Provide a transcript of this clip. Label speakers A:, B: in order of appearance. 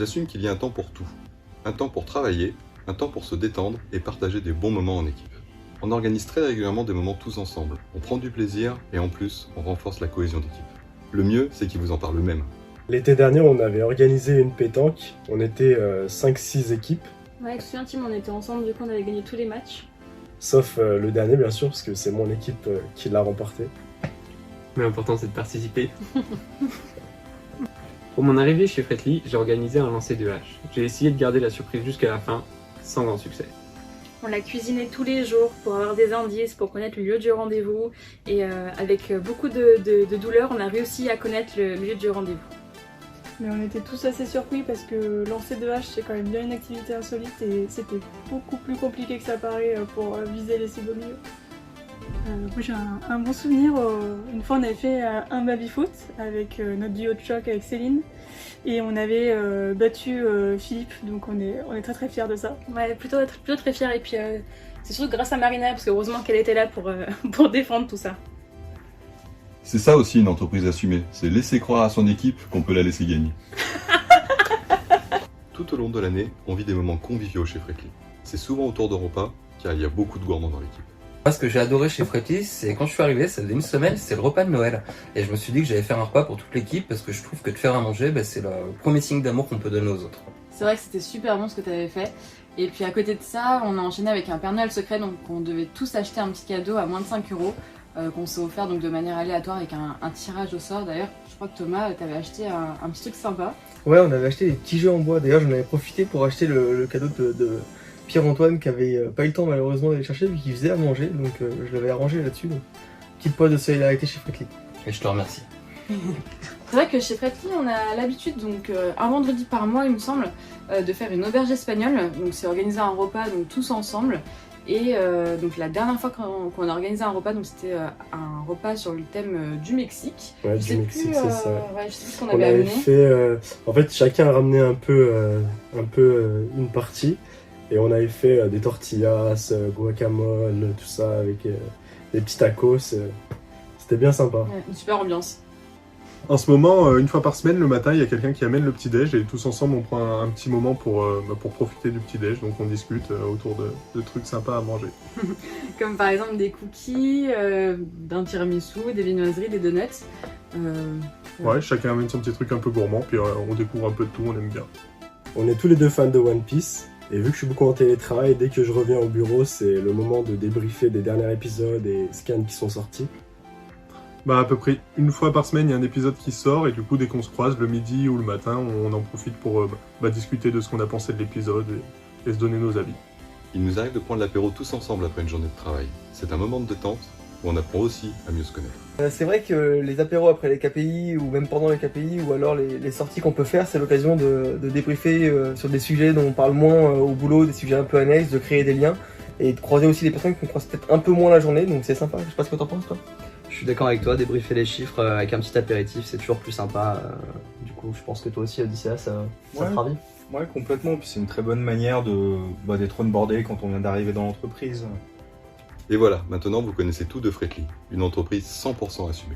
A: J'assume qu'il y a un temps pour tout. Un temps pour travailler, un temps pour se détendre et partager des bons moments en équipe. On organise très régulièrement des moments tous ensemble. On prend du plaisir et en plus, on renforce la cohésion d'équipe. Le mieux, c'est qu'ils vous en parlent eux-mêmes.
B: L'été dernier, on avait organisé une pétanque. On était 5-6 équipes.
C: Ouais, je me souviens, Tim, on était ensemble, du coup on avait gagné tous les matchs.
B: Sauf le dernier, bien sûr, parce que c'est mon équipe qui l'a remporté.
D: Mais l'important, c'est de participer. Pour mon arrivée chez Fretli, j'ai organisé un lancer de hache. J'ai essayé de garder la surprise jusqu'à la fin, sans grand succès.
C: On l'a cuisiné tous les jours pour avoir des indices, pour connaître le lieu du rendez-vous. Et avec beaucoup de douleur, on a réussi à connaître le lieu du rendez-vous.
E: Mais on était tous assez surpris parce que lancer de hache c'est quand même bien une activité insolite et c'était beaucoup plus compliqué que ça paraît pour viser les cibles au milieu. Moi j'ai un bon souvenir, une fois on avait fait un baby-foot avec notre duo de choc avec Céline et on avait battu Philippe, donc on est très très fiers de ça.
C: Ouais, plutôt très fiers et puis c'est surtout grâce à Marina parce que heureusement qu'elle était là pour défendre tout ça.
A: C'est ça aussi une entreprise assumée, c'est laisser croire à son équipe qu'on peut la laisser gagner. Tout au long de l'année, on vit des moments conviviaux chez Fretli. C'est souvent autour de repas, car il y a beaucoup de gourmands dans l'équipe.
F: Moi, ce que j'ai adoré chez Fretli, c'est quand je suis arrivé, ça faisait une semaine, c'est le repas de Noël. Et je me suis dit que j'allais faire un repas pour toute l'équipe parce que je trouve que de faire à manger, c'est le premier signe d'amour qu'on peut donner aux autres.
G: C'est vrai que c'était super bon ce que tu avais fait. Et puis à côté de ça, on a enchaîné avec un Père Noël secret, donc on devait tous acheter un petit cadeau à moins de 5 € qu'on s'est offert donc de manière aléatoire avec un tirage au sort. D'ailleurs, je crois que Thomas, t'avais acheté un petit truc sympa.
H: Ouais, on avait acheté des petits jeux en bois. D'ailleurs, j'en avais profité pour acheter le cadeau de Pierre-Antoine qui avait pas eu le temps malheureusement d'aller chercher vu qu'il faisait à manger. Donc je l'avais arrangé là-dessus. Donc, petite pointe de solidarité chez Fretli.
F: Et je te remercie.
G: C'est vrai que chez Fretli, on a l'habitude, donc un vendredi par mois, il me semble, de faire une auberge espagnole. Donc c'est organiser un repas donc tous ensemble. Et donc la dernière fois qu'on a organisé un repas, donc c'était un repas sur le thème du Mexique.
B: Ouais, du Mexique, c'est ça.
G: Ouais, je sais plus ce qu'on
B: On
G: avait
B: avait
G: amené.
B: fait, en fait, chacun a ramené un peu une partie. Et on avait fait des tortillas, guacamole, tout ça, avec des petits tacos. C'était bien sympa.
G: Ouais, une super ambiance.
I: En ce moment, une fois par semaine, le matin, il y a quelqu'un qui amène le petit-déj et tous ensemble, on prend un petit moment pour profiter du petit-déj. Donc on discute autour de trucs sympas à manger.
G: Comme par exemple des cookies, d'un tiramisu, des viennoiseries, des donuts.
I: Ouais, chacun amène son petit truc un peu gourmand, puis on découvre un peu de tout, on aime bien.
B: On est tous les deux fans de One Piece. Et vu que je suis beaucoup en télétravail, dès que je reviens au bureau, c'est le moment de débriefer des derniers épisodes et scans qui sont sortis.
I: Bah à peu près une fois par semaine, il y a un épisode qui sort et du coup dès qu'on se croise le midi ou le matin, on en profite pour discuter de ce qu'on a pensé de l'épisode et se donner nos avis.
A: Il nous arrive de prendre l'apéro tous ensemble après une journée de travail. C'est un moment de détente où on apprend aussi à mieux se connaître.
H: C'est vrai que les apéros après les KPI ou même pendant les KPI ou alors les sorties qu'on peut faire, c'est l'occasion de débriefer sur des sujets dont on parle moins au boulot, des sujets un peu annexes, de créer des liens et de croiser aussi des personnes qu'on croise peut-être un peu moins la journée, donc c'est sympa. Je sais pas ce que t'en penses toi.
J: Je suis d'accord avec toi, débriefer les chiffres avec un petit apéritif, c'est toujours plus sympa. Du coup, je pense que toi aussi, Odysseas, ça te ravit.
K: Ouais, complètement. Puis c'est une très bonne manière d'être onboardé quand on vient d'arriver dans l'entreprise.
A: Et voilà, maintenant vous connaissez tout de Fretli, une entreprise 100% assumée.